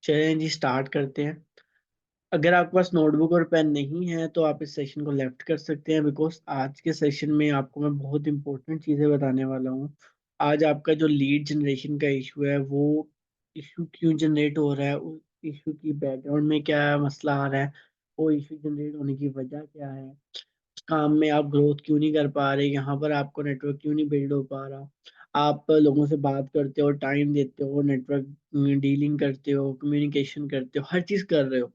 चलें जी, स्टार्ट करते हैं। अगर आपके पास नोटबुक और पेन नहीं है तो आप इस सेशन को लेफ्ट कर सकते हैं, बिकॉज आज के सेशन में आपको मैं बहुत इंपॉर्टेंट चीज़ें बताने वाला हूँ। आज आपका जो लीड जनरेशन का इशू है, वो इशू क्यों जनरेट हो रहा है, उस इशू की बैकग्राउंड में क्या मसला आ रहा है, वो इशू जनरेट होने की वजह क्या है, उस काम में आप ग्रोथ क्यों नहीं कर पा रहे, यहाँ पर आपको नेटवर्क क्यों नहीं बिल्ड हो पा रहा, आप लोगों से बात करते हो, टाइम देते हो, नेटवर्क डीलिंग करते हो, कम्युनिकेशन करते हो, हर चीज़ कर रहे हो,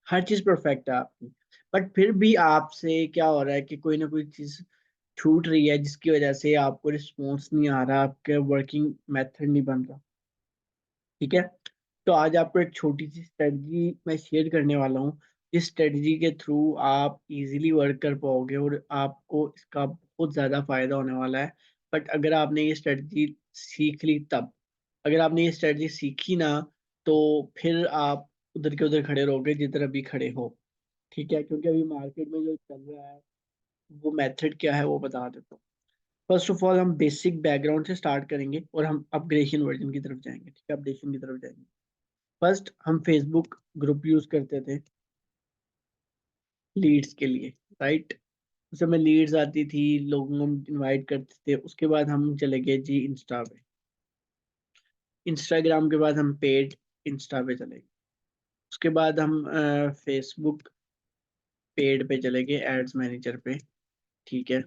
हर चीज परफेक्ट है आपकी, बट फिर भी आपसे क्या हो रहा है कि कोई ना कोई चीज छूट रही है, जिसकी वजह से आपको रिस्पॉन्स नहीं आ रहा, आपके वर्किंग मेथड नहीं बन रहा। ठीक है, तो आज आपको एक छोटी सी स्ट्रेटजी मैं शेयर करने वाला हूँ। इस स्ट्रेटजी के थ्रू आप इजीली वर्क कर पाओगे और आपको इसका बहुत ज़्यादा फायदा होने वाला है। बट अगर आपने ये स्ट्रेटजी सीख ली तब, अगर आपने ये स्ट्रेटजी सीखी ना, तो फिर आप उधर के उधर खड़े रहोगे जिधर अभी खड़े हो। ठीक है, क्योंकि अभी मार्केट में जो चल रहा है, वो मेथड क्या है वो बता देता हूँ। फर्स्ट ऑफ ऑल हम बेसिक बैकग्राउंड से स्टार्ट करेंगे और हम अपग्रेडेशन वर्जन की तरफ जाएंगे। ठीक है, अपडेशन की तरफ जाएंगे। फर्स्ट हम फेसबुक ग्रुप यूज करते थे लीड्स के लिए, राइट। उस समय लीड्स आती थी, लोगों को हम इनवाइट करते थे। उसके बाद हम चले गए जी इंस्टा पे, इंस्टाग्राम के बाद हम पेड इंस्टा पे चले गए। उसके बाद हम फेसबुक पेड पे चले गए, एड्स मैनेजर पे। ठीक है,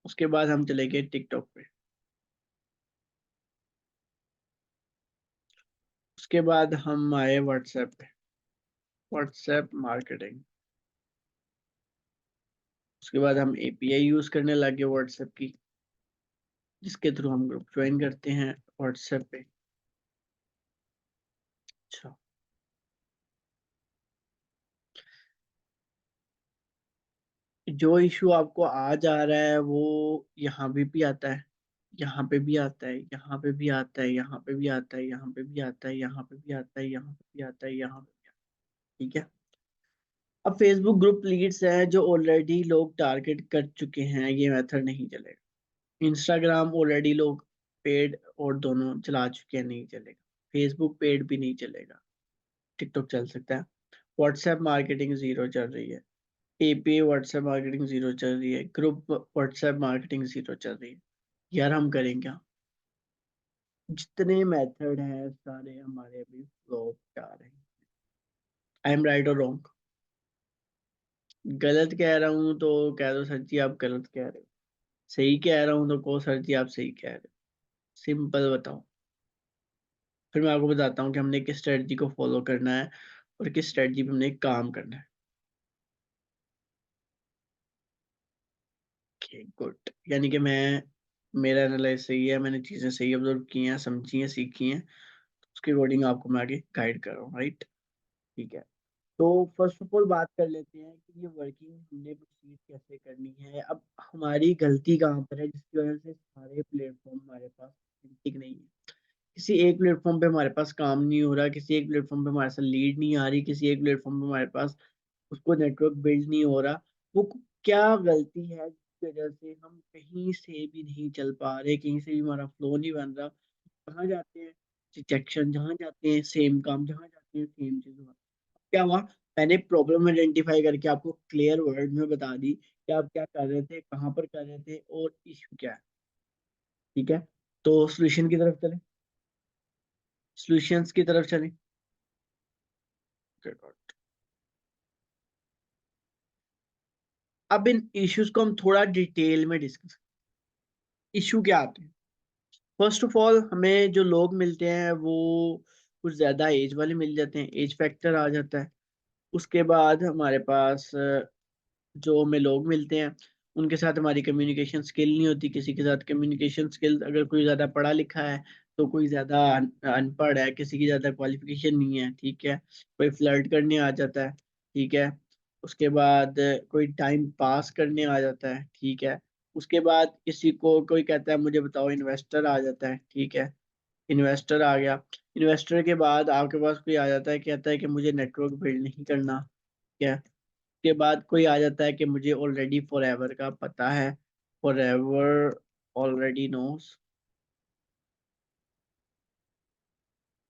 उसके बाद हम चले गए टिकटॉक पे। उसके बाद हम आए व्हाट्सएप पे, व्हाट्सएप मार्केटिंग। उसके बाद हम एपीआई यूज करने लगे व्हाट्सएप की, जिसके थ्रू हम ग्रुप ज्वाइन करते हैं व्हाट्सएप पे। अच्छा, जो इशू आपको आज आ रहा है वो यहाँ भी आता है, यहाँ पे भी आता है, यहाँ पे भी आता है, यहाँ पे भी आता है, यहाँ पे भी आता है, यहाँ पे भी आता है, यहाँ पे भी आता है, यहाँ पे भी आता है। ठीक है, अब फेसबुक ग्रुप लीड्स हैं जो ऑलरेडी लोग टारगेट कर चुके हैं, ये मेथड नहीं चलेगा। इंस्टाग्राम ऑलरेडी लोग पेड और दोनों चला चुके हैं, नहीं चलेगा। फेसबुक पेड भी नहीं चलेगा, टिकटॉक चल सकता है। व्हाट्सएप मार्केटिंग जीरो चल रही है, एपीए व्हाट्सएप मार्केटिंग जीरो चल रही है, ग्रुप व्हाट्सएप मार्केटिंग जीरो चल रही है। यार हम करें क्या? जितने मेथड हैं सारे हमारे अभी फ्लॉप जा रहे हैं। आई एम राइट और रॉन्ग? गलत कह रहा हूँ तो कह दो सर जी आप गलत कह रहे हो, सही कह रहा हूँ तो कहो सर जी आप सही कह रहे हो। सिंपल बताओ, फिर मैं आपको बताता हूँ कि हमने किस स्ट्रेटजी को फॉलो करना है और किस स्ट्रेटजी पे हमने काम करना है। गुड, यानी कि मैं, मेरा एनालाइज सही है, मैंने चीज़ें सही ऑब्जर्व की हैं, समझी हैं, सीखी हैं, उसके अकॉर्डिंग आपको मैं आगे गाइड कर रहा हूँ, राइट। ठीक है, तो फर्स्ट ऑफ ऑल बात कर लेते हैं कि ये वर्किंग हमने प्रोसीड कैसे करनी है। अब हमारी गलती कहाँ पर है जिसकी वजह से सारे प्लेटफॉर्म हमारे पास ठीक नहीं है। किसी एक प्लेटफॉर्म पे हमारे पास काम नहीं हो रहा, किसी एक प्लेटफॉर्म पे हमारे साथ लीड नहीं आ रही, किसी एक प्लेटफॉर्म पे हमारे पास उसको नेटवर्क बिल्ड नहीं हो रहा। वो क्या गलती है जिसकी वजह से हम कहीं से भी नहीं चल पा रहे, कहीं से भी हमारा फ्लो नहीं बन रहा। कहाँ जाते हैं रिजेक्शन, जहाँ जाते हैं सेम काम, जहाँ जाते हैं सेम चीज। क्या हुआ? मैंने प्रॉब्लम आइडेंटिफाई करके आपको क्लियर वर्ड में बता दी कि आप क्या कर रहे थे, कहाँ पर कर रहे थे और इशू क्या है। ठीक है, तो सॉल्यूशन की तरफ चलें, सॉल्यूशंस की तरफ चलें। अब इन इश्यूज को हम थोड़ा डिटेल में डिस्कस। इशू क्या आते हैं? फर्स्ट ऑफ ऑल हमें जो लोग मिलते हैं वो कुछ ज्यादा एज वाले मिल जाते हैं, एज फैक्टर आ जाता है। उसके बाद हमारे पास जो हमें लोग मिलते हैं उनके साथ हमारी कम्युनिकेशन स्किल नहीं होती। किसी के साथ कम्युनिकेशन स्किल, अगर कोई ज़्यादा पढ़ा लिखा है तो कोई ज़्यादा अनपढ़ है, किसी की ज़्यादा क्वालिफिकेशन नहीं है। ठीक है, कोई फ्लर्ट करने आ जाता है। ठीक है, उसके बाद कोई टाइम पास करने आ जाता है। ठीक है, उसके बाद किसी को कोई कहता है मुझे बताओ, इन्वेस्टर आ जाता है। ठीक है, इन्वेस्टर आ गया। इन्वेस्टर के बाद आपके पास कोई आ जाता है, कहता है कि मुझे नेटवर्क बिल्ड नहीं करना। ठीक है, के बाद कोई आ जाता है कि मुझे ऑलरेडी फॉरएवर का पता है, फॉरएवर ऑलरेडी नोस।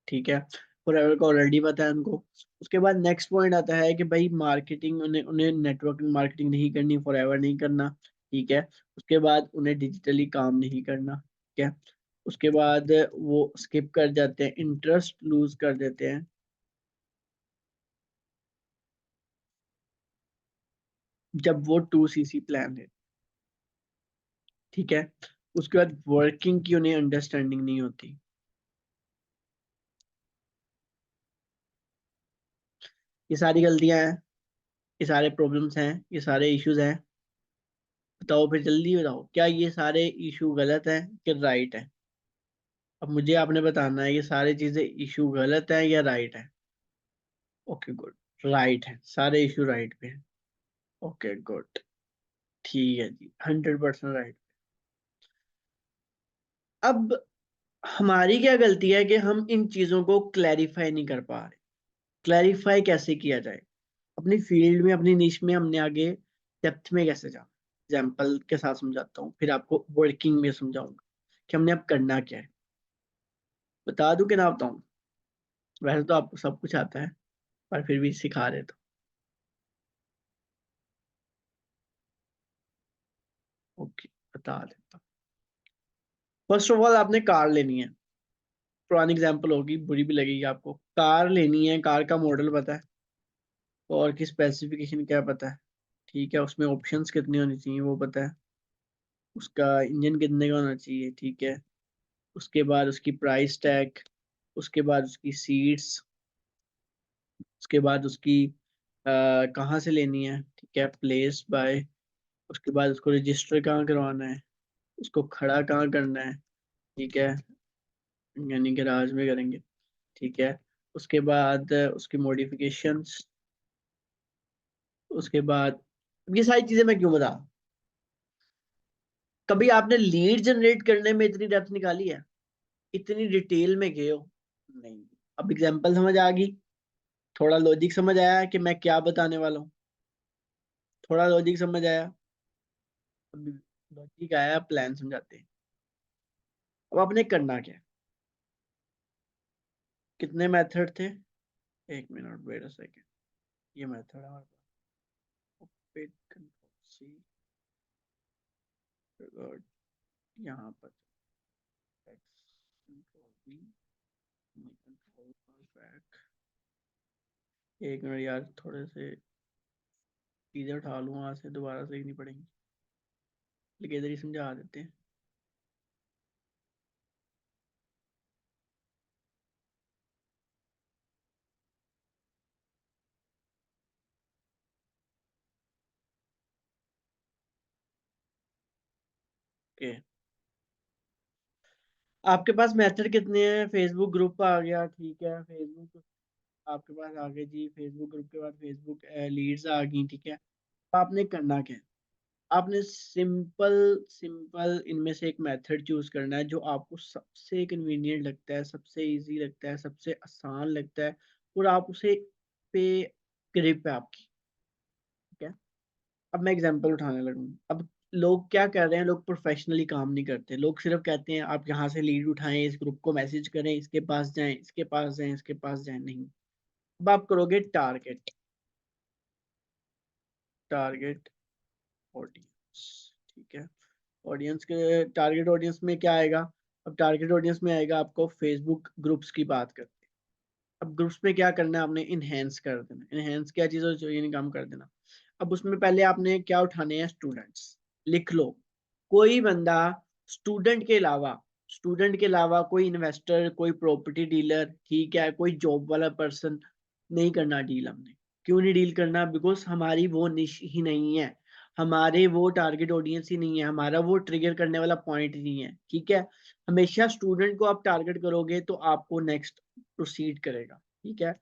ठीक है, फॉरएवर का ऑलरेडी पता है उनको। उसके बाद नेक्स्ट पॉइंट आता है कि भाई मार्केटिंग, उन्हें उन्हें नेटवर्किंग मार्केटिंग नहीं करनी, फॉरएवर नहीं करना, ठीक है। उसके बाद उन्हें डिजिटली काम नहीं करना, ठीक है। उसके बाद वो स्किप कर जाते हैं, इंटरेस्ट लूज कर देते हैं जब वो 2CC प्लान है, ठीक है। उसके बाद वर्किंग की उन्हें अंडरस्टैंडिंग नहीं होती। ये सारी गलतियां हैं, ये सारे प्रॉब्लम्स हैं, ये सारे इश्यूज हैं। बताओ फिर, जल्दी बताओ, क्या ये सारे इशू गलत हैं कि राइट है? अब मुझे आपने बताना है ये सारी चीजें इशू गलत है या राइट है। ओके गुड, राइट है, सारे इशू राइट पे हैं। ओके गुड, ठीक है जी, 100% राइट। अब हमारी क्या गलती है कि हम इन चीजों को क्लैरिफाई नहीं कर पा रहे। क्लैरिफाई कैसे किया जाए अपनी फील्ड में, अपनी निश में, हमने आगे डेप्थ में कैसे जाना? एग्जाम्पल के साथ समझाता हूँ, फिर आपको वर्किंग में समझाऊंगा कि हमने अब करना क्या है। बता दूं कि ना बताऊं? वैसे तो आपको सब कुछ आता है, पर फिर भी सिखा देता हूँ। ओके, बता देता हूँ। फर्स्ट ऑफ ऑल आपने कार लेनी है। पुरानी एग्जाम्पल होगी, बुरी भी लगेगी आपको। कार लेनी है, कार का मॉडल पता है और की स्पेसिफिकेशन क्या पता है, ठीक है। उसमें ऑप्शंस कितनी होनी चाहिए वो पता है। उसका इंजन कितने का होना चाहिए, ठीक है। उसके बाद उसकी प्राइस टैग, उसके बाद उसकी सीट्स, उसके बाद उसकी कहाँ से लेनी है, ठीक है, प्लेस बाय। उसके बाद उसको रजिस्टर कहाँ करवाना है, उसको खड़ा कहाँ करना है, ठीक है, यानी गैराज में करेंगे, ठीक है। उसके बाद उसकी मॉडिफिकेशंस। उसके बाद, ये सारी चीजें मैं क्यों बता रहा हूं? कभी आपने लीड जनरेट करने में इतनी डेप्थ निकाली है, इतनी डिटेल में गए हो? नहीं। अब एग्जांपल समझ आ गई, थोड़ा लॉजिक समझ आया कि मैं क्या बताने वाला हूँ, थोड़ा लॉजिक समझ आया। अब लॉजिक आया, प्लान समझाते हैं। अब आपने करना क्या है? कितने मेथड थे? एक मिनट, वेट अ सेकेंड। ये मेथड है हमारे पास, पिक कंट्रोल सी, यहाँ पर कंट्रोल बी, कंट्रोल बैक। एक मिनट यार, थोड़े से चीजें उठा लूँ वहां से, दोबारा से नहीं पड़ेंगी, लेकिन इधर ही समझा देते हैं। ओके, आपके पास मेथड कितने हैं? फेसबुक ग्रुप आ गया, ठीक है, फेसबुक आपके पास आ गए जी। फेसबुक ग्रुप के बाद फेसबुक लीड्स आ गई, ठीक है। तो आपने करना क्या है? आपने सिंपल सिंपल इनमें से एक मेथड चूज करना है जो आपको सबसे कन्वीनियंट लगता है, सबसे इजी लगता है, सबसे आसान लगता है, और आप उसे पे ग्रिप है आपकी, ठीक है। अब मैं एग्जांपल उठाने लगूँ। अब लोग क्या कर रहे हैं, लोग प्रोफेशनली काम नहीं करते, लोग सिर्फ कहते हैं आप यहाँ से लीड उठाएं, इस ग्रुप को मैसेज करें, इसके पास जाएं, इसके पास जाएं, इसके पास जाएं, नहीं। अब आप करोगे टारगेट, टारगेट ऑडियंस, ठीक है। ऑडियंस के टारगेट ऑडियंस में क्या आएगा? अब टारगेट ऑडियंस में आएगा आपको फेसबुक ग्रुप्स की बात करते हैं। अब ग्रुप्स में क्या करना है आपने? इनहेंस कर देना। इनहेंस क्या चीज़ है? ये नहीं काम कर देना। अब उसमें पहले आपने क्या उठाने हैं? स्टूडेंट्स। लिख लो, कोई बंदा स्टूडेंट के अलावा, स्टूडेंट के अलावा कोई इन्वेस्टर, कोई प्रॉपर्टी डीलर, ठीक है, कोई जॉब वाला पर्सन नहीं करना डील हमने। क्यों नहीं डील करना? बिकॉज हमारी वो निश ही नहीं है, हमारे वो टारगेट ऑडियंस ही नहीं है, हमारा वो ट्रिगर करने वाला पॉइंट ही नहीं है, ठीक है। हमेशा स्टूडेंट को आप टारगेट करोगे तो आपको नेक्स्ट प्रोसीड करेगा, ठीक है।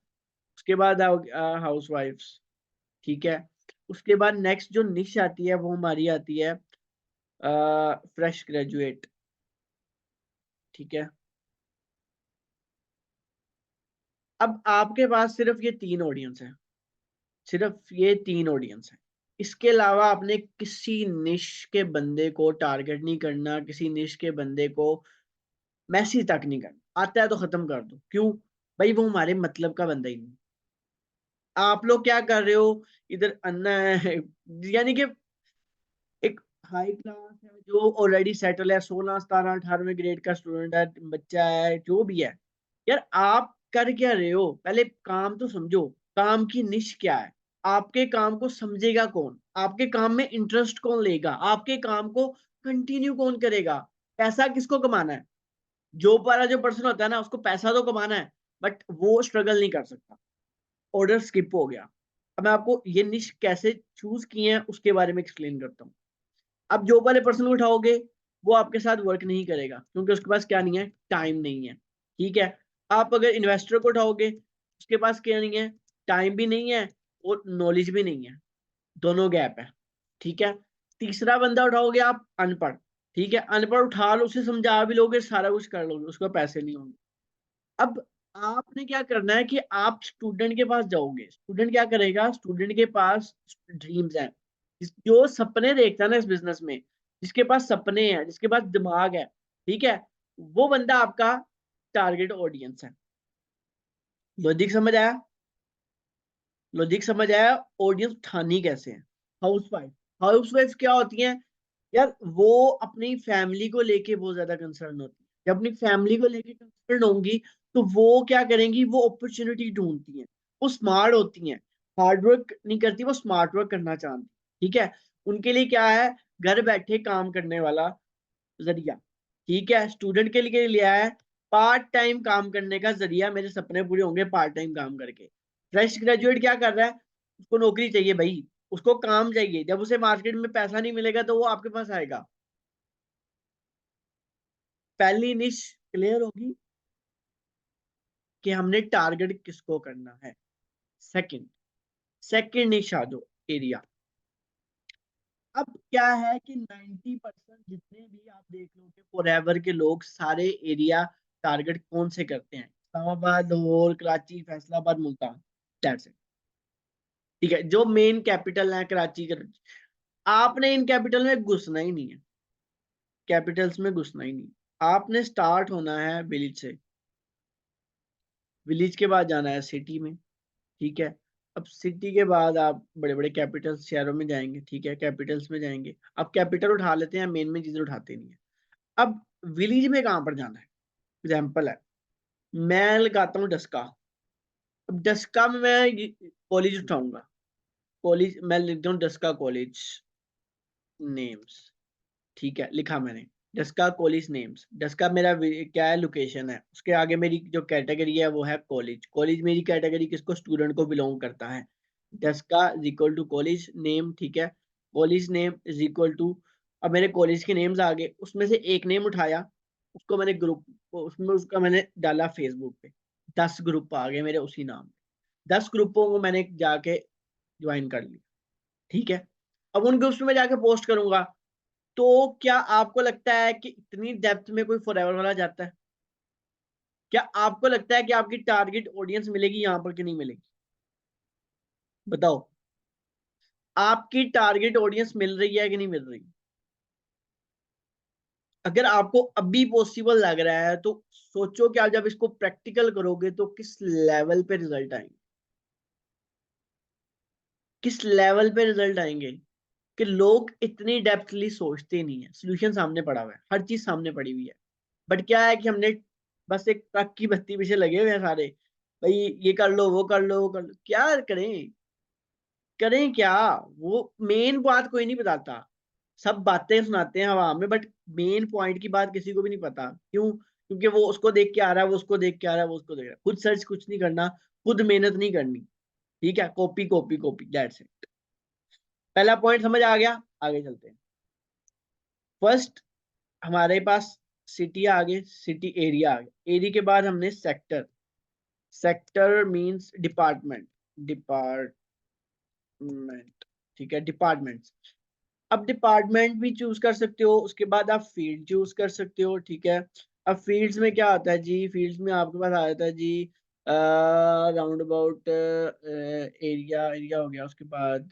उसके बाद हाउस वाइफ्स, ठीक है। उसके बाद नेक्स्ट जो निश आती है वो हमारी आती है फ्रेश ग्रेजुएट, ठीक है। अब आपके पास सिर्फ ये तीन ऑडियंस है, सिर्फ ये तीन ऑडियंस है। इसके अलावा आपने किसी निश के बंदे को टारगेट नहीं करना, किसी निश के बंदे को मैसेज तक नहीं करना। आता है तो खत्म कर दो। क्यों? भाई वो हमारे मतलब का बंदा ही नहीं। आप लोग क्या कर रहे हो इधर अन्ना है, यानी कि एक हाई क्लास है जो ऑलरेडी सेटल है, 16 17 18वें ग्रेड का स्टूडेंट है, बच्चा है, जो भी है। यार आप कर क्या रहे हो, पहले काम तो समझो। काम की निश क्या है, आपके काम को समझेगा कौन, आपके काम में इंटरेस्ट कौन लेगा, आपके काम को कंटिन्यू कौन करेगा, पैसा किसको कमाना है। जॉब वाला जो पर्सन होता है ना, उसको पैसा तो कमाना है, बट वो स्ट्रगल नहीं कर सकता। ऑर्डर स्किप हो गया। अब मैं आपको ये निश कैसे चूज किए हैं उसके बारे में एक्सप्लेन करता हूँ। अब जॉब वाले पर्सन को उठाओगे, वो आपके साथ वर्क नहीं करेगा क्योंकि उसके पास क्या नहीं है, टाइम नहीं है। ठीक है। आप अगर इन्वेस्टर को उठाओगे, उसके पास क्या नहीं है, टाइम भी नहीं है और नॉलेज भी नहीं है, दोनों गैप है। ठीक है। तीसरा बंदा उठाओगे आप, अनपढ़। ठीक है, अनपढ़ उठा लो, उसे समझा भी लोगे, सारा कुछ कर लोगे, उसके पास पैसे नहीं होंगे। अब आपने क्या करना है कि आप स्टूडेंट के पास जाओगे, स्टूडेंट क्या करेगा, स्टूडेंट के पास ड्रीम्स हैं, जो सपने देखता है ना इस बिजनेस में, जिसके पास सपने हैं, जिसके पास दिमाग है, ठीक है, वो बंदा आपका टारगेट ऑडियंस है। लॉजिक समझ आया? लॉजिक समझ आया? ऑडियंस उठानी कैसे है? हाउसवाइफ। हाउसवाइफ क्या होती हैं यार, वो अपनी फैमिली को लेके बहुत ज्यादा कंसर्न होती है। जब अपनी फैमिली को लेके कंसर्न होंगी, तो वो क्या करेंगी, वो अपॉर्चुनिटी ढूंढती हैं। वो स्मार्ट होती हैं, हार्ड वर्क नहीं करती, वो स्मार्ट वर्क करना चाहती। ठीक है। उनके लिए क्या है, घर बैठे काम करने वाला जरिया। ठीक है। स्टूडेंट के लिए लिया है पार्ट टाइम काम करने का जरिया, मेरे सपने पूरे होंगे पार्ट टाइम काम करके। फ्रेश ग्रेजुएट क्या कर रहा है, उसको नौकरी चाहिए भाई, उसको काम चाहिए। जब उसे मार्केट में पैसा नहीं मिलेगा तो वो आपके पास आएगा। पहली निश क्लियर होगी कि हमने टारगेट किसको करना है। सेकंड, सेकंड निश आ जाओ, एरिया। अब क्या है कि 90% जितने भी आप देख लो कि फॉरएवर के लोग सारे एरिया टारगेट कौन से करते हैं, इस्लामाबाद, लाहौर, कराची, फैसलाबाद, मुल्तान। That's it. ठीक है, जो मेन कैपिटल है कराची, कराची। आपने इन कैपिटल में घुसना ही नहीं है, कैपिटल्स में घुसना ही नहीं। आपने स्टार्ट होना है विलेज से, विलेज के बाद जाना है सिटी में। ठीक है। अब सिटी के बाद आप बड़े बड़े कैपिटल्स शहरों में जाएंगे। ठीक है, कैपिटल्स में जाएंगे। अब कैपिटल उठा लेते हैं, मेन में चीजें उठाते नहीं है। अब विलेज में कहां पर जाना है, एग्जाम्पल है, मैं लगाता हूँ डस्का। अब डस्का में मैं कॉलेज उठाऊंगा, कॉलेज मैं लिखता हूँ डस्का कॉलेज नेम्स। ठीक है, लिखा मैंने डस्का कॉलेज नेम्स। डस्का मेरा क्या है, लोकेशन है। उसके आगे मेरी जो कैटेगरी है वो है कॉलेज। कॉलेज मेरी कैटेगरी किसको, स्टूडेंट को बिलोंग करता है। डस्का is equal to college name. ठीक है। College name is equal to, अब मेरे कॉलेज के नेम्स आ गए, उसमें से एक नेम उठाया, उसको मैंने ग्रुप, उसमें उसका मैंने डाला फेसबुक पे, 10 ग्रुप आ गए मेरे उसी नाम पे। 10 ग्रुपों को मैंने जाके ज्वाइन कर लिया। ठीक है। अब उन ग्रुप्स में जाके पोस्ट करूंगा, तो क्या आपको लगता है कि इतनी डेप्थ में कोई फॉरएवर वाला जाता है? क्या आपको लगता है कि आपकी टारगेट ऑडियंस मिलेगी यहां पर कि नहीं मिलेगी? बताओ, आपकी टारगेट ऑडियंस मिल रही है कि नहीं मिल रही? अगर आपको अभी पॉसिबल लग रहा है तो सोचो कि आप जब इसको प्रैक्टिकल करोगे तो किस लेवल पे रिजल्ट आएंगे, किस लेवल पे रिजल्ट आएंगे। कि लोग इतनी डेप्थली सोचते नहीं है, सोल्यूशन सामने पड़ा हुआ है, हर चीज सामने पड़ी हुई है। बट क्या है कि हमने बस एक ट्रक की बत्ती पीछे लगे हुए हैं सारे, भाई ये कर लो, वो कर लो, वो कर लो, क्या करें, करें क्या। वो मेन बात कोई नहीं बताता, सब बातें सुनाते हैं हवा में, बट मेन पॉइंट की बात किसी को भी नहीं पता। क्यों? क्योंकि वो उसको देख के आ रहा है, वो उसको देख के आ रहा है, वो उसको देख रहा है, खुद सर्च कुछ नहीं करना, खुद मेहनत नहीं करनी। ठीक है, copy copy copy, that's it. पहला पॉइंट समझ आ गया, आगे चलते हैं। फर्स्ट, हमारे पास सिटी आ गए, सिटी एरिया आ गया, एरिया के बाद हमने sector. Sector means department, department. ठीक है, डिपार्टमेंट्स। अब डिपार्टमेंट भी चूज कर सकते हो, उसके बाद आप फील्ड चूज कर सकते हो। ठीक है। अब फील्ड्स में क्या आता है जी, फील्ड्स में आपके पास आ जाता है जी राउंड अबाउट एरिया, एरिया हो गया, उसके बाद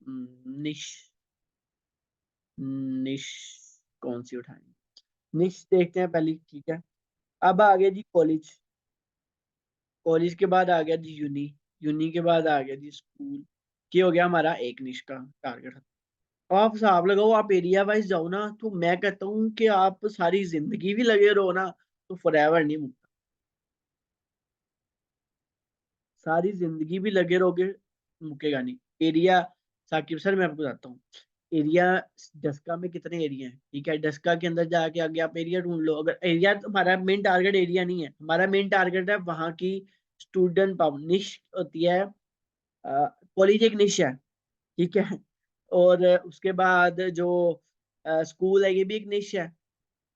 निश, निश कौन सी उठाएंगे, निश देखते हैं पहले। ठीक है। अब आ गया जी कॉलेज। कॉलेज के बाद आ गया जी यूनी, यूनी के बाद आ गया जी स्कूल। ये हो गया हमारा एक निश का टारगेट। अब आप हिसाब लगाओ, आप एरिया वाइज जाओ ना, तो मैं कहता हूँ कि आप सारी जिंदगी भी लगे रहो ना, तो फॉरएवर नहीं मुकता। सारी जिंदगी भी लगे रहोगे, मुकेगा नहीं एरिया। साकिब सर मैं आपको बताता हूँ, एरिया डस्का में कितने एरिया हैं, ठीक है, डस्का के अंदर जाके आगे आप एरिया ढूंढ लो। अगर एरिया, तो हमारा मेन टारगेट एरिया नहीं है, हमारा मेन टारगेट है वहाँ की स्टूडेंट पावर। निश होती है, कॉलेज एक निश है, ठीक है। और उसके बाद जो स्कूल है, ये भी एक निश है,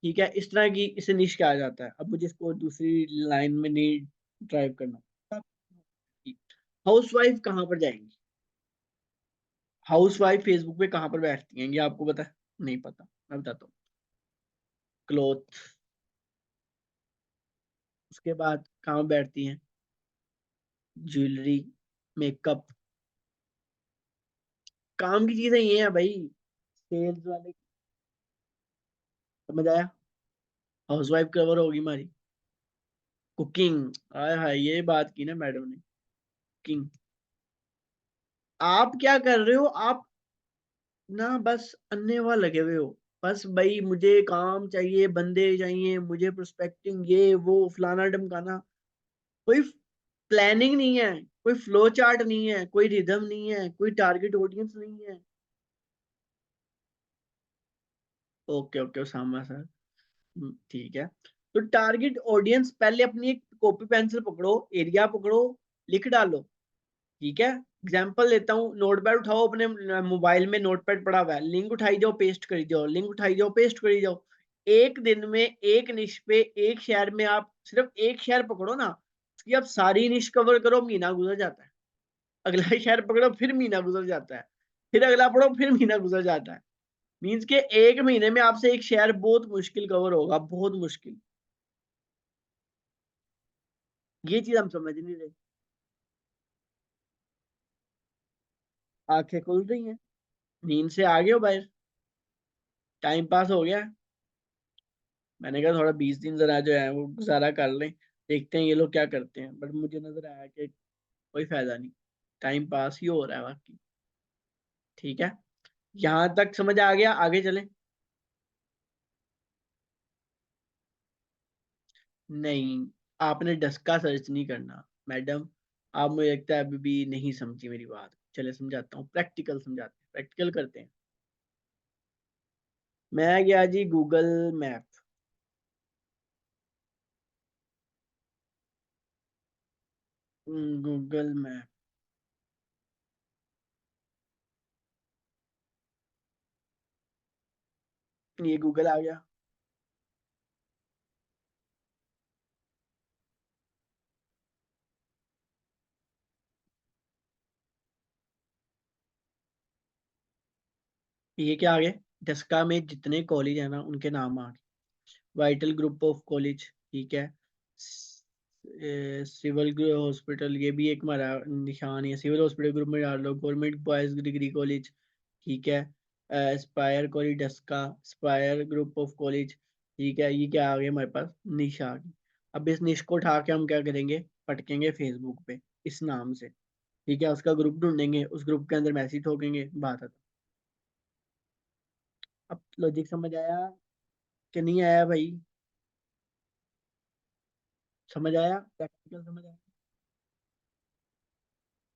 ठीक है। इस तरह की इसे निश कहा जाता है। अब मुझे इसको दूसरी लाइन में नहीं ड्राइव करना। हाउस वाइफ कहाँ पर जाएंगी? हाउस वाइफ फेसबुक पे कहाँ पर बैठती हैं, ये आपको पता है? नहीं पता, मैं बताता हूँ। क्लोथ। उसके बाद कहाँ बैठती हैं? ज्वेलरी, मेकअप, काम की चीजें ये हैं भाई, सेल्स वाले। समझ आया? हाउस वाइफ कवर होगी हमारी। कुकिंग, आय हाय ये बात की ना मैडम ने, कुकिंग। आप क्या कर रहे हो? आप ना बस अन्य वहां लगे हुए हो। बस भाई मुझे काम चाहिए, बंदे चाहिए, मुझे प्रोस्पेक्टिंग, ये वो फलाना ढमकाना। कोई प्लानिंग नहीं है, कोई फ्लो चार्ट नहीं है, कोई रिदम नहीं है, कोई टारगेट ऑडियंस नहीं है। ओके ओके उसामा सर, ठीक है। तो टारगेट ऑडियंस, पहले अपनी एक कॉपी पेंसिल पकड़ो, एरिया पकड़ो, लिख डालो, ठीक है। एग्जाम्पल लेता हूँ, नोटपैड उठाओ, अपने मोबाइल में नोटपैड पड़ा हुआ है, लिंक उठाई जाओ, पेस्ट करी जाओ, लिंक उठाई जाओ, पेस्ट करी जाओ। एक दिन में एक निश पे, एक शहर में आप सिर्फ एक शहर पकड़ो ना, उसकी आप सारी निश कवर करो, महीना गुजर जाता है। अगला शहर पकड़ो, फिर महीना गुजर जाता है। फिर अगला पढ़ो, फिर महीना गुजर जाता है। मीन्स के एक महीने में आपसे एक शहर बहुत मुश्किल कवर होगा, बहुत मुश्किल। ये चीज हम समझ नहीं रहे। आंखें खुल रही हैं, नींद से आ गए हो बाहर, टाइम पास हो गया। मैंने कहा थोड़ा 20 दिन जरा जो है वो गुजारा कर लें, देखते हैं ये लोग क्या करते हैं। बट मुझे नजर आया कि कोई फायदा नहीं, टाइम पास ही हो रहा है बाकी। ठीक है, यहाँ तक समझ आ गया, आगे चलें। नहीं, आपने डस्का सर्च नहीं करना मैडम। आप, मुझे लगता है अभी भी नहीं समझी मेरी बात। चले समझाता हूँ, प्रैक्टिकल समझाते हैं, प्रैक्टिकल करते हैं। मैं गया जी गूगल मैप। गूगल मैप, ये गूगल आ गया। ये क्या आ गया? डस्का में जितने कॉलेज है ना, उनके नाम आ गए। वाइटल ग्रुप ऑफ कॉलेज, ठीक है। सिविल हॉस्पिटल, ये भी एक हमारा निशान है। सिविल हॉस्पिटल ग्रुप में डाल लो, गवर्नमेंट बॉयज डिग्री कॉलेज, ठीक है। Spire college Daska, spire group of college, ठीक है। ये क्या आ गया हमारे पास? निश आ गई। अब इस निश को उठा के हम क्या करेंगे? पटकेंगे फेसबुक पे इस नाम से, ठीक है। उसका ग्रुप ढूंढेंगे, उस ग्रुप के अंदर मैसेज ठोकेंगे, बात है। अब लॉजिक समझ आया कि नहीं आया भाई? समझ आया? प्रैक्टिकल समझ आया?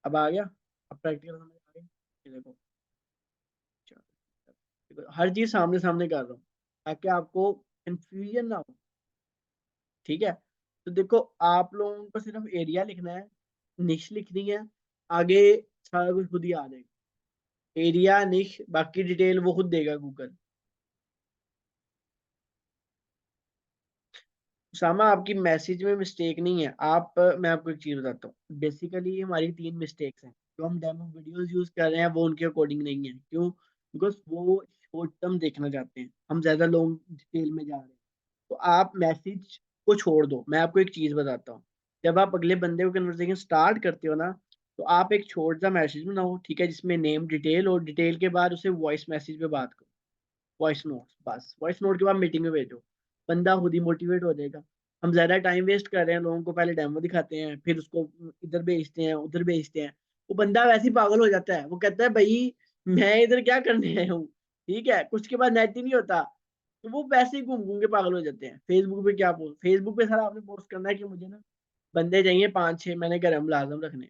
अब आ गया? अब प्रैक्टिकल समझ आ गया? ये देखो, चलो, देखो, हर चीज सामने सामने कर रहा हूँ ताकि आपको कंफ्यूजन ना हो, ठीक है। तो देखो, आप लोगों को सिर्फ एरिया लिखना है, निश लिखनी है, आगे सारा कुछ खुद ही आ जाएगा। एरिया, निश, बाकी डिटेल वो खुद देगा गूगल। सामा, आपकी मैसेज में मिस्टेक नहीं है। आप, मैं आपको एक चीज बताता हूँ, बेसिकली हमारी 3 मिस्टेक्स हैं। जो हम डेमो वीडियोस यूज कर रहे हैं वो उनके अकॉर्डिंग नहीं है। क्यों? बिकॉज वो शॉर्ट टर्म देखना चाहते हैं, हम ज्यादा लॉन्ग डिटेल में जा रहे हैं। तो आप मैसेज को छोड़ दो। मैं आपको एक चीज बताता हूँ, जब आप अगले बंदे को कन्वर्सेशन स्टार्ट करते हो ना, तो आप एक छोटा सा मैसेज बनाओ, ठीक है, जिसमें नेम, डिटेल, और डिटेल के बाद उसे वॉइस मैसेज पे बात करो। वॉइस नोट, बस वॉइस नोट के बाद मीटिंग में भेजो, बंदा खुद ही मोटिवेट हो जाएगा। हम ज्यादा टाइम वेस्ट कर रहे हैं, लोगों को पहले डेमो दिखाते हैं, फिर उसको इधर भेजते हैं उधर भेजते हैं। वो बंदा वैसे ही पागल हो जाता है, वो कहता है भाई मैं इधर क्या करने आया हूँ। ठीक है, कुछ के बाद नेट ही नहीं होता, तो वो वैसे ही घूम घूम के पागल हो जाते हैं। फेसबुक पे क्या पोस्ट, फेसबुक पे सर आपने पोस्ट करना है कि मुझे ना बंदे चाहिए 5-6, मैंने घर मुलाजम रखने।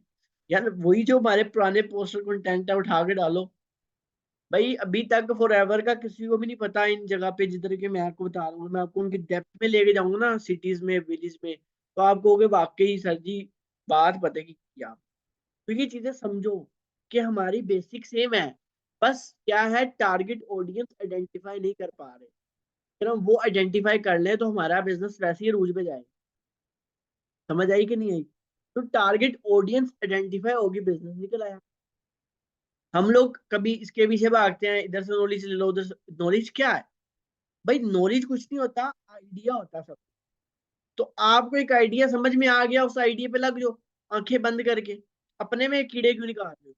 यार वही जो हमारे पुराने पोस्टर कंटेंट है उठा के डालो। भाई अभी तक फॉरएवर का किसी को भी नहीं पता इन जगह पे जिधर के मैं आपको बता रहा हूँ। मैं आपको उनकी डेप्थ में लेके जाऊंगा ना, सिटीज में विलेज में, तो आप कहोगे वाकई सर जी बात पता की किया। तो ये चीजें समझो कि हमारी बेसिक सेम है, बस क्या है टारगेट ऑडियंस आइडेंटिफाई नहीं कर पा रहे। अगर हम वो आइडेंटिफाई कर ले तो हमारा बिजनेस वैसे ही रूज पे जाएगा। समझ आई कि नहीं आई? तो टारगेट ऑडियंस आइडेंटिफाई होगी, बिजनेस निकल आया। हम लोग कभी इसके पीछे भागते हैं, इधर से नॉलेज ले लो उधर से। नॉलेज क्या है भाई? नॉलेज कुछ नहीं होता, आइडिया होता है सब। तो आपको एक आइडिया समझ में आ गया, उस आइडिया पे लग जाओ, आंखें बंद करके। अपने में कीड़े क्यों निकाल रहे हो?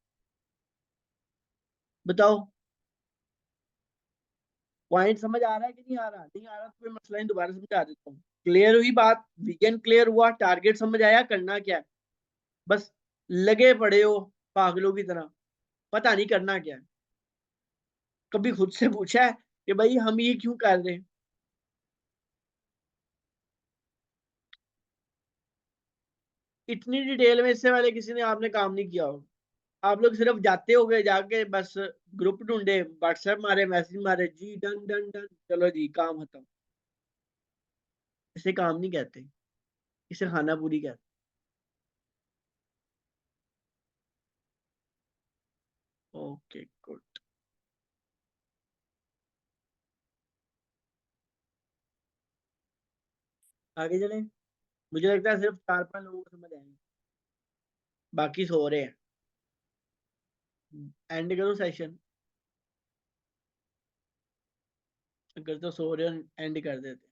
बताओ। पॉइंट समझ आ रहा है कि नहीं आ रहा? नहीं आ रहा तो मैं मसला ही दोबारा समझा देता हूँ। क्लियर हुई बात? विजन क्लियर हुआ? टारगेट समझ आया? करना क्या है? बस लगे पड़े हो पागलों की तरह, पता नहीं करना क्या है। कभी खुद से पूछा है कि भाई हम ये क्यों कर रहे हैं? इतनी डिटेल में इससे पहले किसी ने आपने काम नहीं किया हो। आप लोग सिर्फ जाते हो गए, जाके बस ग्रुप ढूंढे, व्हाट्सएप मारे, मैसेज मारे, जी डन डन डन, चलो जी काम खत्म। इसे काम नहीं कहते, इसे खाना पूरी कहते। Okay good. आगे चले। मुझे लगता है सिर्फ 4-5 लोगों को समझ आएंगे, बाकी सो रहे हैं। एंड करो सेशन। अगर तो सो रहे हो एंड कर देते।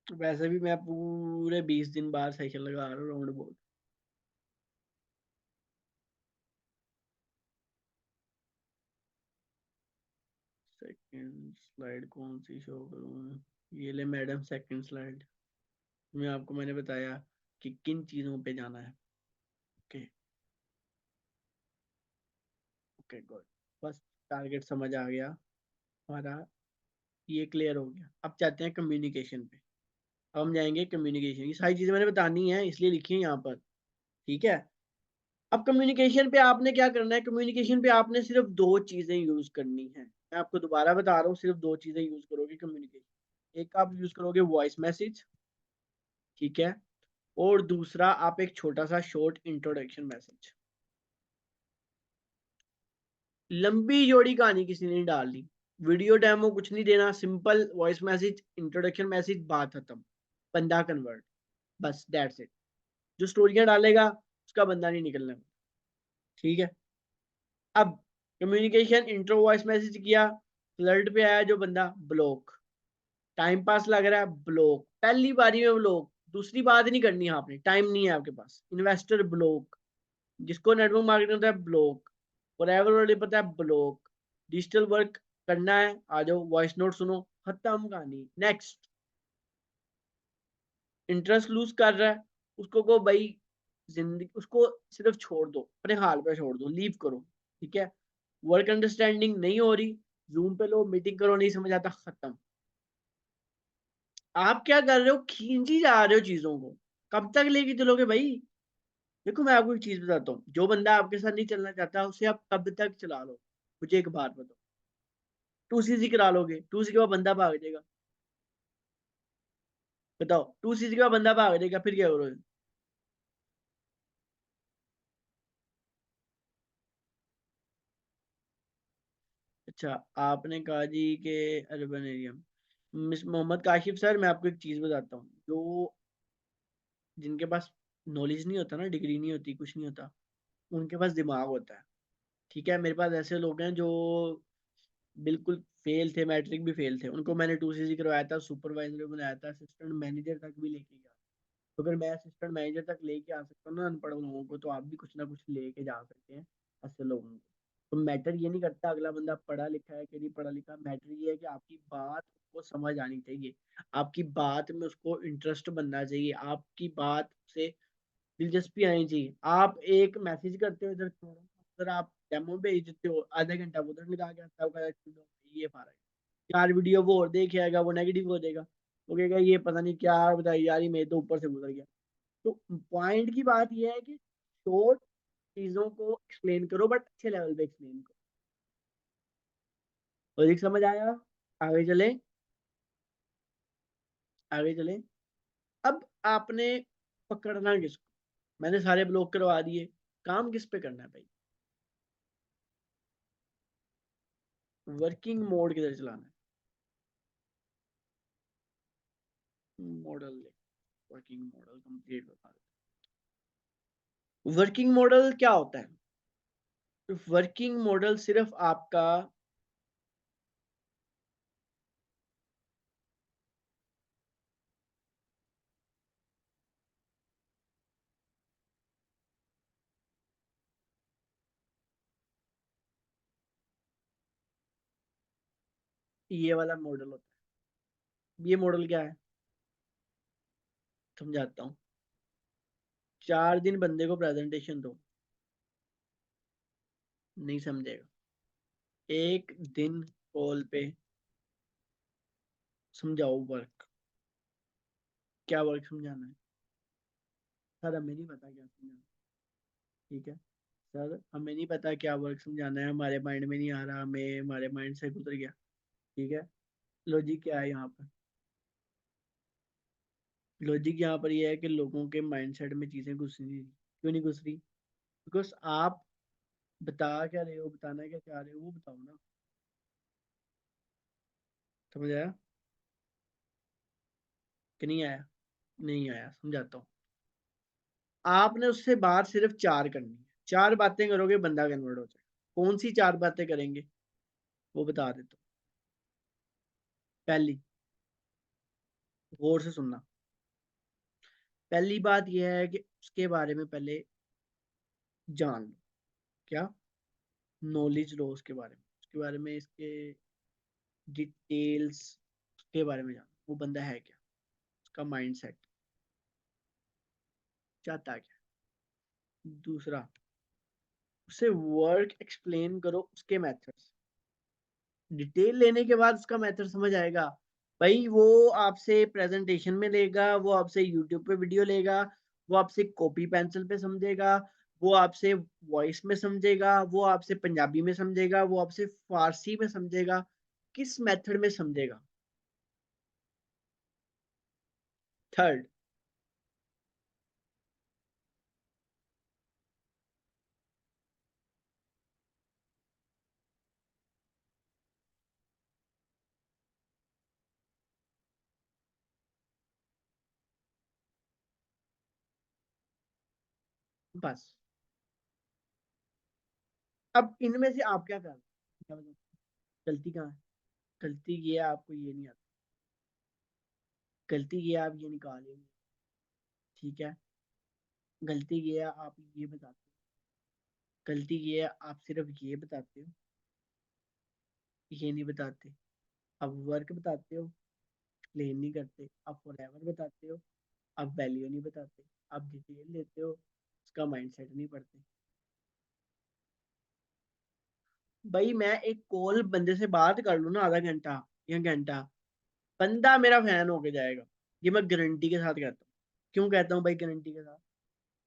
वैसे भी मैं पूरे 20 दिन बाद सेशन लगा रहा हूँ राउंड बोर्ड। सेकंड स्लाइड कौन सी शो करूँ? ये ले मैडम सेकंड स्लाइड में आपको मैंने बताया कि किन चीजों पे जाना है। ओके। Okay good. बस टारगेट समझ आ गया हमारा, ये क्लियर हो गया। अब चाहते हैं कम्युनिकेशन पे। अब हम जाएंगे कम्युनिकेशन, ये सारी चीजें मैंने बतानी है इसलिए लिखी है यहाँ पर। ठीक है। अब कम्युनिकेशन पे आपने क्या करना है? कम्युनिकेशन पे आपने सिर्फ दो चीजें यूज करनी है। मैं आपको दोबारा बता रहा हूँ, सिर्फ दो चीजें यूज करोगे कम्युनिकेशन। एक आप यूज करोगे वॉइस मैसेज, ठीक है, और दूसरा आप एक छोटा सा शॉर्ट इंट्रोडक्शन मैसेज। लंबी जोड़ी कहानी किसी ने नहीं डालनी, वीडियो डेमो कुछ नहीं देना, simple voice message introduction message, बात खत्म, बंदा कन्वर्ट, बस दैट्स इट। जो स्टोरियां डालेगा उसका बंदा नहीं निकलना। ठीक है। अब कम्युनिकेशन इंट्रो वॉइस मैसेज किया, फ्लर्ट पे आया जो बंदा, ब्लॉक। टाइम पास लग रहा है, ब्लॉक। पहली बारी में ब्लॉक, दूसरी बात नहीं करनी है आपने, टाइम नहीं है आपके पास, इन्वेस्टर ब्लॉक, जिसको नेटवर्क मार्केटिंग होता है ब्लॉक, फॉरएवर वाले पता है ब्लॉक, डिजिटल वर्क करना है आ जाओ, वॉइस नोट सुनो, खत्म कहानी, नेक्स्ट। इंटरेस्ट लूज कर रहा है, उसको को भाई जिंदगी, उसको सिर्फ छोड़ दो, अपने हाल पे छोड़ दो, लीव करो। ठीक है। वर्क अंडरस्टैंडिंग नहीं हो रही, जूम पे लो, मीटिंग करो, नहीं समझ आता, खत्म। आप क्या कर रहे हो? खींची जा रहे हो चीजों को। कब तक लेके चलोगे भाई? देखो मैं आपको एक चीज बताता हूँ, जो बंदा आपके साथ नहीं चलना चाहता उसे आप कब तक चला लो? मुझे एक बात बताओ। टू सीसी करा लोगे, टू सी के बाद बंदा भाग जाएगा। बताओ, टू सीसी के बाद बंदा भाग जाएगा, फिर क्या करोगे? अच्छा, आपने कहा जी के अर्बन एरिया में। मिस मोहम्मद काशिफ सर, मैं आपको एक चीज बताता हूँ, जो जिनके पास नॉलेज नहीं होता ना, डिग्री नहीं होती, कुछ नहीं होता, उनके पास दिमाग होता है। ठीक है। मेरे पास ऐसे लोग हैं जो बिल्कुल फेल थे, मैट्रिक भी फेल थे, उनको मैंने टू सीसी करवाया था, सुपरवाइजर बनाया था, असिस्टेंट मैनेजर तक भी लेके गया। तो अगर मैं असिस्टेंट मैनेजर तक लेके आ सकता हूँ ना अनपढ़ लोगों को, तो आप भी कुछ ना कुछ लेके जा सकते हैं ऐसे लोगों को। तो मैटर ये नहीं करता अगला बंदा पढ़ा लिखा है कि नहीं पढ़ा लिखा, मैटर ये है कि आपकी बात को समझ आनी चाहिए, आपकी बात में उसको इंटरेस्ट बनना चाहिए, आपकी बात से दिलचस्पी आनी चाहिए। आप एक मैसेज करते हो इधर, अगर आप डेमो भेज देते हो, आधा घंटा वो उधर लगा के आता होगा, ये फारा है, चार वीडियो वो और देख आएगा, वो नेगेटिव हो जाएगा, वो कहेगा ये पता नहीं क्या बताइए यार, ये मेरे तो ऊपर से गुजर गया। तो पॉइंट की बात ये है कि शॉर्ट चीजों को एक्सप्लेन करो, बट अच्छे लेवल पे एक्सप्लेन करो। लॉजिक समझ आया? आगे चले, आगे चले। अब आपने पकड़ना किसको, मैंने सारे ब्लॉक करवा दिए, काम किस पे करना है भाई? वर्किंग मोड किधर चलाना है? मॉडल, वर्किंग मॉडल कंप्लीट बता दो। वर्किंग मॉडल क्या होता है? वर्किंग मॉडल सिर्फ आपका, ये वाला मॉडल होता है। ये मॉडल क्या है, समझाता हूँ। 4 दिन बंदे को प्रेजेंटेशन दो, नहीं समझेगा। एक दिन कॉल पे समझाओ वर्क, क्या वर्क समझाना है? सर हमें नहीं पता क्या समझाना है। ठीक है सर, हमें नहीं पता क्या वर्क समझाना है, हमारे माइंड में नहीं आ रहा, हमें हमारे माइंड से गुजर गया। ठीक है, लॉजिक क्या है यहाँ पर? लॉजिक यहाँ पर ये है कि लोगों के माइंडसेट में चीजें घुस नहीं रही। क्यों नहीं घुस रही? बिकॉज आप बता क्या रहे हो, बताना क्या चाह रहे हो, वो बताओ ना। समझ आया कि नहीं आया? नहीं आया, समझाता हूँ। आपने उससे बात सिर्फ चार करनी है, चार बातें करोगे बंदा कन्वर्ट हो जाए। कौन सी चार बातें करेंगे, वो बता देता हूँ। पहली, गौर से सुनना। पहली बात यह है कि उसके बारे में पहले जान लो। क्या? नॉलेज लो उसके बारे में, उसके बारे में, इसके डिटेल्स, उसके बारे में जानो, वो बंदा है क्या, उसका माइंड सेट, चाहता क्या। दूसरा, उसे वर्क एक्सप्लेन करो उसके मेथड्स। डिटेल लेने के बाद उसका मेथड समझ आएगा। भाई वो आपसे प्रेजेंटेशन में लेगा, वो आपसे यूट्यूब पे वीडियो लेगा, वो आपसे कॉपी पेंसिल पे समझेगा, वो आपसे वॉइस में समझेगा, वो आपसे पंजाबी में समझेगा, वो आपसे फारसी में समझेगा, किस मेथड में समझेगा। थर्ड, बस। अब इनमें से आप क्या कर रहे हो, क्या बताओ? गलती कहाँ है? गलती ये है आपको ये नहीं आता, गलती ये है आप ये निकालेंगे। ठीक है, गलती ये है आप ये बताते हो, गलती ये है आप सिर्फ ये बताते हो, ये नहीं बताते। आप वर्क बताते हो, एक्सप्लेन नहीं करते। आप फॉरएवर बताते हो, आप वैल्यू नहीं बताते। आप डिटेल लेते हो, उसका माइंडसेट नहीं पढ़ते। भाई मैं एक कॉल बंदे से बात कर लूँ ना, आधा घंटा या घंटा, बंदा मेरा फैन होके जाएगा। ये मैं गारंटी के साथ कहता हूँ। क्यों कहता हूँ भाई गारंटी के साथ?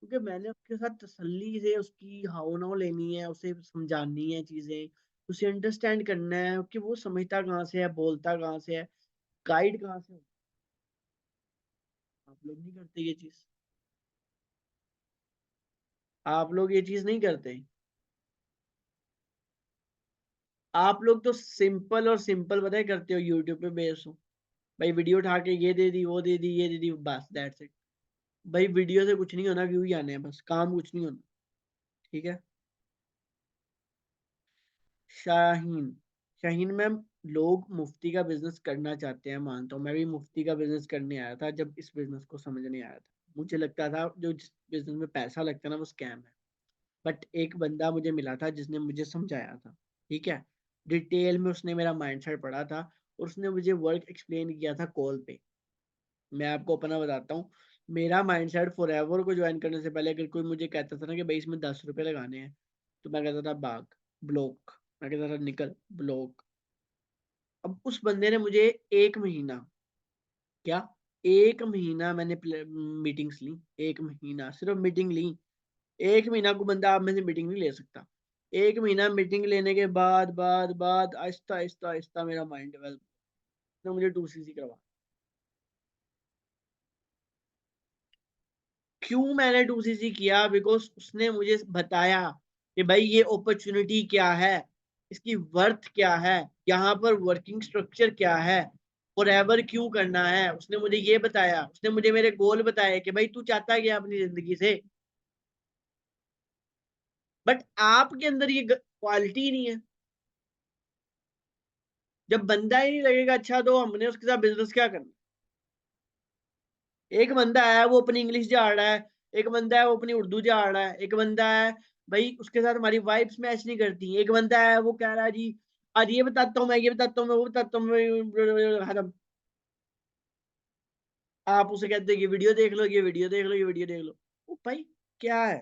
क्योंकि मैंने उसके साथ तसल्ली से उसकी हाव नाव लेनी है, उसे समझानी है चीजें, उसे अंडरस्टैंड करना है कि वो समझता कहाँ से है, बोलता कहाँ से है, गाइड कहाँ से हो। आप लोग नहीं करते ये चीज, आप लोग ये चीज नहीं करते। आप लोग तो सिंपल और सिंपल पता है करते हो, यूट्यूब पे बेस हो, भाई वीडियो उठा के ये दे दी, वो दे दी, ये दे दी, बस दैट्स इट। भाई वीडियो से कुछ नहीं होना, व्यू ही आने हैं बस, काम कुछ नहीं होना। ठीक है। शाहीन, शाहीन मैम, लोग मुफ्ती का बिजनेस करना चाहते हैं, मानता हूँ, मैं भी मुफ्ती का बिजनेस करने आया था जब इस बिजनेस को समझ नहीं आया था। मुझे लगता था जो जिस बिजनेस में पैसा लगता है ना वो स्कैम है। बट एक बंदा मुझे मिला था जिसने मुझे समझाया था, ठीक है, डिटेल में उसने मेरा माइंडसेट पढ़ा था और उसने मुझे वर्क एक्सप्लेन किया था कॉल पे। मैं आपको अपना बताता हूँ, मेरा माइंडसेट फॉरएवर को ज्वाइन करने से पहले अगर कोई मुझे कहता था ना कि भाई इसमें 10 रुपए लगाने हैं, तो मैं कहता था भाग, ब्लॉक, मैं कहता था निकल, ब्लॉक। अब उस बंदे ने मुझे 1 महीना, क्या, 1 महीना मैंने मीटिंग्स ली, 1 महीना सिर्फ मीटिंग ली। 1 महीना को बंदा आप में से मीटिंग नहीं ले सकता। 1 महीना मीटिंग लेने के बाद आहिस्ता आहिस्ता आहिस्ता मेरा माइंड डेवलप, तो मुझे 2CC करवा। क्यों मैंने 2CC किया? बिकॉज उसने मुझे बताया कि भाई ये अपॉर्चुनिटी क्या है, इसकी वर्थ क्या है, यहाँ पर वर्किंग स्ट्रक्चर क्या है, और एवर क्यों करना है। उसने मुझे ये बताया, उसने मुझे मेरे गोल बताए कि भाई तू चाहता क्या अपनी जिंदगी से। बट आपके अंदर ये क्वालिटी नहीं है। जब बंदा ही नहीं लगेगा अच्छा, तो हमने उसके साथ बिजनेस क्या करना। एक बंदा है वो अपनी इंग्लिश झाड़ रहा है, एक बंदा है वो अपनी उर्दू झाड़ रहा है, एक बंदा है भाई उसके साथ हमारी वाइब्स मैच नहीं करती, एक बंदा है वो कह रहा है जी आज ये बताता हूँ, मैं ये बताता हूँ, मैं वो बताता हूँ, खत्म। आप उसे कहते हैं कि वीडियो देख लो, ये वीडियो देख लो, ये वीडियो देख लो। ओ भाई, क्या है,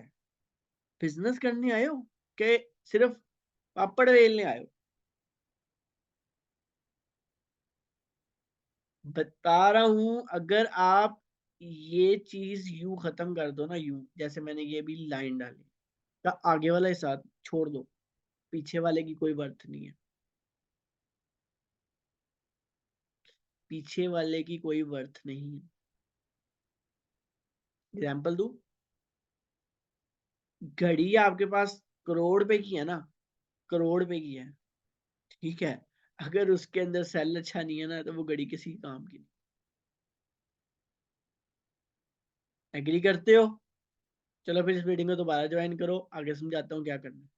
बिजनेस करने आए हो कि सिर्फ पापड़ बेलने आए हो? बता रहा हूं, अगर आप ये चीज यूं खत्म कर दो ना, यूं जैसे मैंने ये भी लाइन डाली, तो आगे वाला हिसाब छोड़ दो, पीछे वाले की कोई वर्थ नहीं है। पीछे वाले की कोई वर्थ नहीं है। एग्जाम्पल दू, घड़ी आपके पास करोड़ रुपए की है ना, करोड़ रुपए की है, ठीक है, अगर उसके अंदर सेल अच्छा नहीं है ना, तो वो घड़ी किसी काम की नहीं। एग्री करते हो? चलो फिर इस मीटिंग को दोबारा ज्वाइन करो, आगे समझाता हूँ क्या करना है।